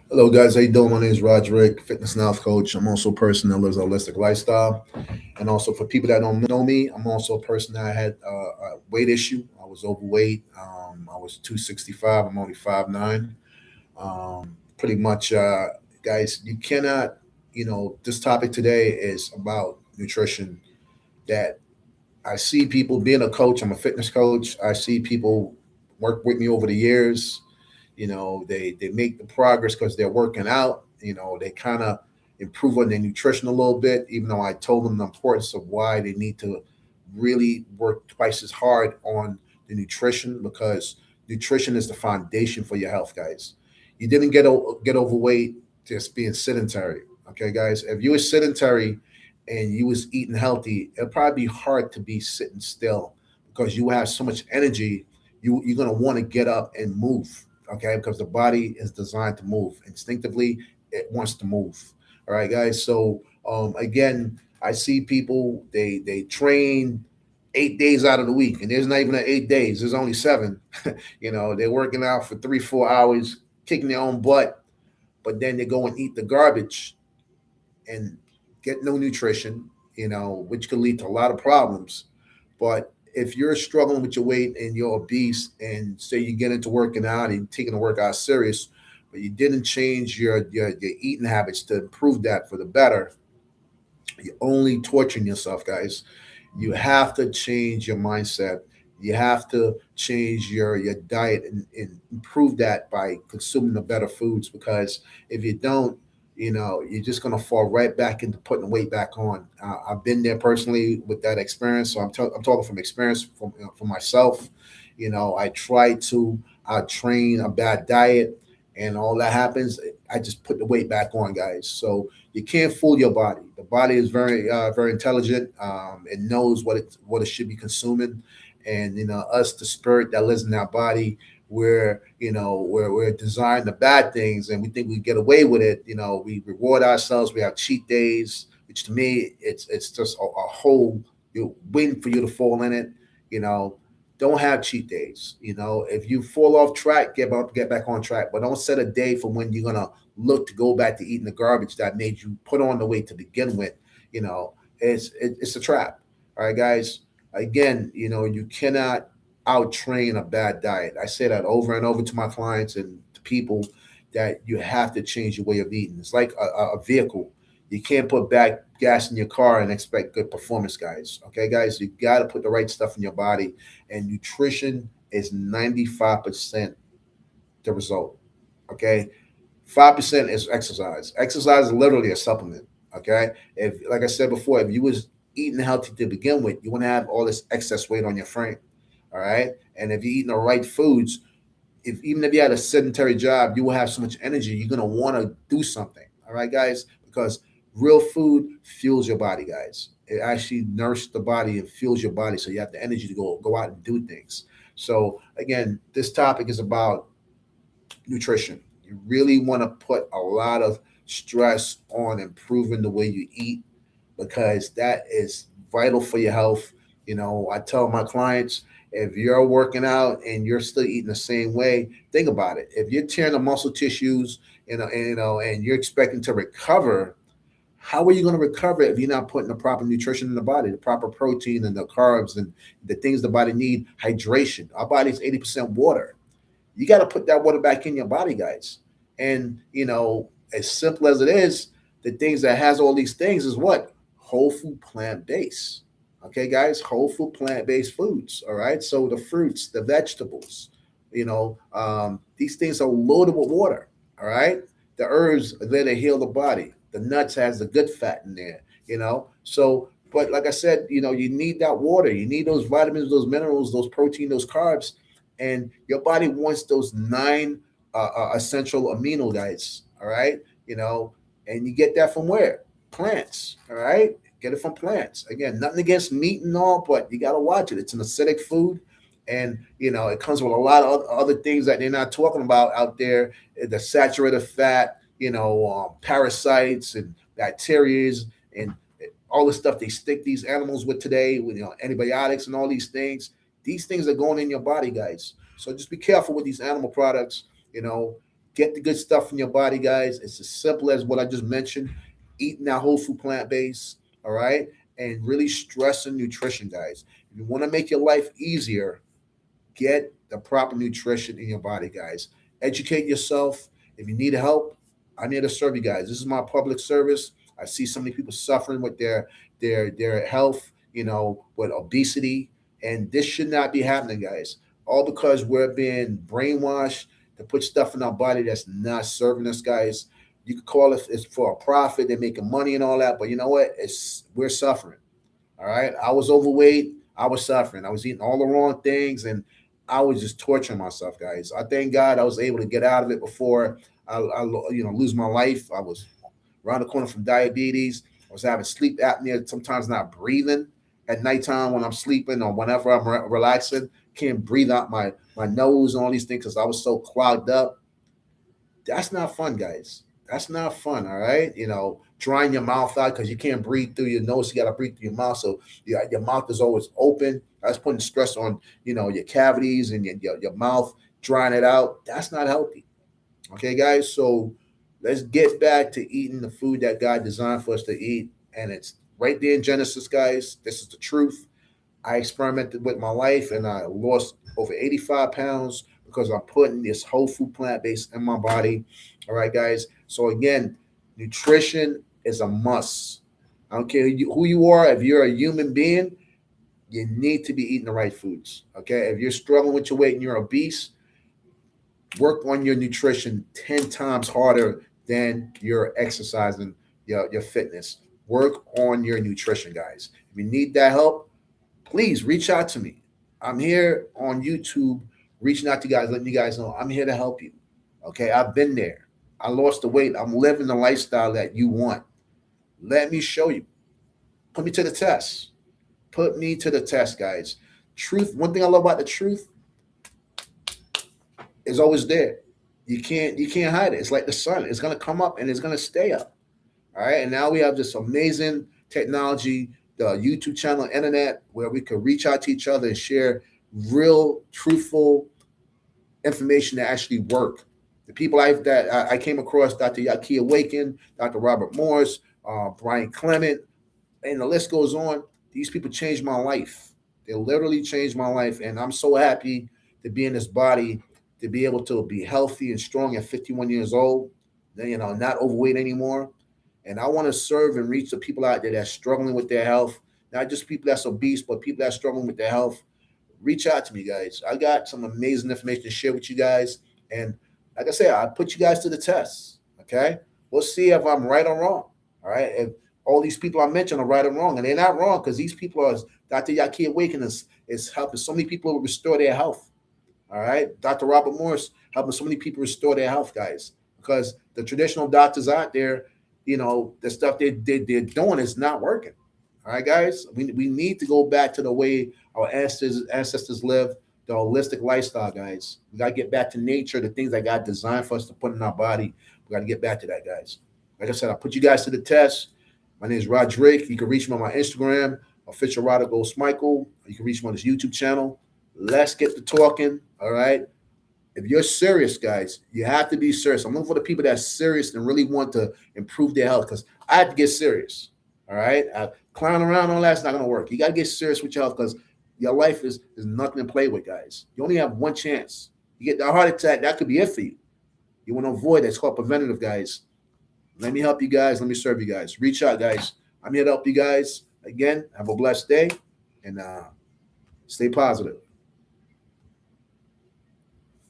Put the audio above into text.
Hello, guys. How you doing? My name is Roderick, fitness and health coach. I'm also a person that lives a holistic lifestyle. And also, for people that don't know me, I'm also a person that had a weight issue. I was overweight. I was 265. I'm only 5'9". Pretty much, guys, you cannot, this topic today is about nutrition. That I see people being a coach. I'm a fitness coach. I see people work with me over the years. They make the progress because they're working out. They kind of improve on their nutrition a little bit, even though I told them the importance of why they need to really work twice as hard on the nutrition, because nutrition is the foundation for your health, guys. You didn't get overweight just being sedentary. Okay, guys, if you were sedentary and you was eating healthy, it'd probably be hard to be sitting still because you have so much energy. You're gonna want to get up and move, okay? Because the body is designed to move instinctively. It wants to move. All right, guys. So again, I see people they train 8 days out of the week, and there's not even 8 days. There's only seven. They're working out for 3 4 hours, kicking their own butt, but then they go and eat the garbage and get no nutrition, which could lead to a lot of problems. But if you're struggling with your weight and you're obese, and say you get into working out and taking the workout serious, but you didn't change your eating habits to improve that for the better, you're only torturing yourself, guys. You have to change your mindset. You have to change your diet and improve that by consuming the better foods. Because if you don't, you're just gonna fall right back into putting the weight back on. I've been there personally with that experience, so I'm talking from experience from myself. I try to train a bad diet, and all that happens. I just put the weight back on, guys. So you can't fool your body. The body is very intelligent. It knows what it should be consuming, and us, the spirit that lives in our body, we're designed the bad things, and we think we get away with it. We reward ourselves. We have cheat days, which to me, it's just a whole waiting for you to fall in it. You know, don't have cheat days. If you fall off track, get back on track, but don't set a day for when you're gonna look to go back to eating the garbage that made you put on the weight to begin with. You know, it's a trap. All right, guys. Again, you cannot out train a bad diet. I say that over and over to my clients and to people, that you have to change your way of eating. It's like a vehicle. You can't put bad gas in your car and expect good performance, guys. Okay, guys, you got to put the right stuff in your body, and nutrition is 95% the result. Okay, 5% is exercise. Exercise is literally a supplement. Okay, if, like I said before, if you was eating healthy to begin with, you wouldn't have all this excess weight on your frame. All right, and if you're eating the right foods, even if you had a sedentary job, you will have so much energy. You're gonna want to do something. All right, guys, because real food fuels your body, guys. It actually nourishes the body and fuels your body, so you have the energy to go out and do things. So again, this topic is about nutrition. You really want to put a lot of stress on improving the way you eat, because that is vital for your health. I tell my clients, if you're working out and you're still eating the same way, think about it. If you're tearing the muscle tissues, and you're expecting to recover, how are you going to recover if you're not putting the proper nutrition in the body, the proper protein and the carbs and the things the body need? Hydration. Our body is 80% water. You got to put that water back in your body, guys. And as simple as it is, the things that has all these things is what? Whole food, plant based. Okay, guys, whole food, plant based foods. All right, so the fruits, the vegetables, these things are loaded with water. All right, the herbs are there to heal the body. The nuts has the good fat in there. So but like I said, you need that water. You need those vitamins, those minerals, those protein, those carbs, and your body wants those nine essential amino, guys. All right, and you get that from where? Plants. All right, get it from plants. Again, nothing against meat and all, but you got to watch it. It's an acidic food, and it comes with a lot of other things that they're not talking about out there. The saturated fat, parasites and bacteria and all the stuff they stick these animals with today, with antibiotics and all these things. These things are going in your body, guys. So just be careful with these animal products. You know, Get the good stuff in your body, guys. It's as simple as what I just mentioned, eating that whole food plant base, all right? And really stressing nutrition, guys. If you want to make your life easier, get the proper nutrition in your body, guys. Educate yourself. If you need help, I'm here to serve you guys. This is my public service. I see so many people suffering with their health, with obesity, and this should not be happening, guys. All because we're being brainwashed to put stuff in our body that's not serving us, guys. You could call it it's for a profit, they're making money and all that, but you know what? It's we're suffering. All right. I was overweight. I was suffering. I was eating all the wrong things and I was just torturing myself, guys. I thank God I was able to get out of it before I lose my life. I was around the corner from diabetes. I was having sleep apnea, sometimes not breathing at nighttime when I'm sleeping or whenever I'm relaxing. Can't breathe out my nose and all these things because I was so clogged up. That's not fun, guys. That's not fun. All right. Drying your mouth out because you can't breathe through your nose. You got to breathe through your mouth. So your mouth is always open. That's putting stress on, your cavities and your mouth, drying it out. That's not healthy. Okay, guys. So let's get back to eating the food that God designed for us to eat. And it's right there in Genesis, guys. This is the truth. I experimented with my life and I lost over 85 pounds because I'm putting this whole food plant based in my body. All right, guys. So again, nutrition is a must. I don't care who you are. If you're a human being, you need to be eating the right foods. Okay. If you're struggling with your weight and you're obese, work on your nutrition 10 times harder than you're exercising your fitness. Work on your nutrition, guys. If you need that help, please reach out to me. I'm here on YouTube reaching out to you guys, letting you guys know I'm here to help you. Okay. I've been there. I lost the weight. I'm living the lifestyle that you want. Let me show you. Put me to the test. Put me to the test, guys. Truth. One thing I love about the truth is always there. You can't hide it. It's like the sun. It's gonna come up and it's gonna stay up. All right. And now we have this amazing technology, the YouTube channel, internet, where we can reach out to each other and share real, truthful information that actually work. The people that I came across, Dr. Yaki Awaken, Dr. Robert Morris, Brian Clement, and the list goes on. These people changed my life. They literally changed my life. And I'm so happy to be in this body, to be able to be healthy and strong at 51 years old, not overweight anymore. And I want to serve and reach the people out there that's struggling with their health, not just people that's obese, but people that's struggling with their health. Reach out to me, guys. I got some amazing information to share with you guys. And like I said, I put you guys to the test. Okay. We'll see if I'm right or wrong. All right. If all these people I mentioned are right or wrong, and they're not wrong because these people are, Dr. Yaki Awaken is helping so many people restore their health. All right. Dr. Robert Morris helping so many people restore their health, guys, because the traditional doctors out there, the stuff they're doing is not working. All right, guys, we need to go back to the way our ancestors lived, the holistic lifestyle, guys. We got to get back to nature, the things that God designed for us to put in our body. We got to get back to that, guys. Like I said, I put you guys to the test. My name is Roderick. You can reach me on my Instagram, official Roderick Ghost Michael. You can reach me on this YouTube channel. Let's get to talking. All right. If you're serious, guys, you have to be serious. I'm looking for the people that's serious and really want to improve their health because I have to get serious. All right. Clowning around on that's not going to work. You got to get serious with your health because your life is nothing to play with, guys. You only have one chance. You get that heart attack, that could be it for you. You want to avoid that. It's called preventative, guys. Let me help you guys. Let me serve you guys. Reach out, guys. I'm here to help you guys. Again, have a blessed day and stay positive.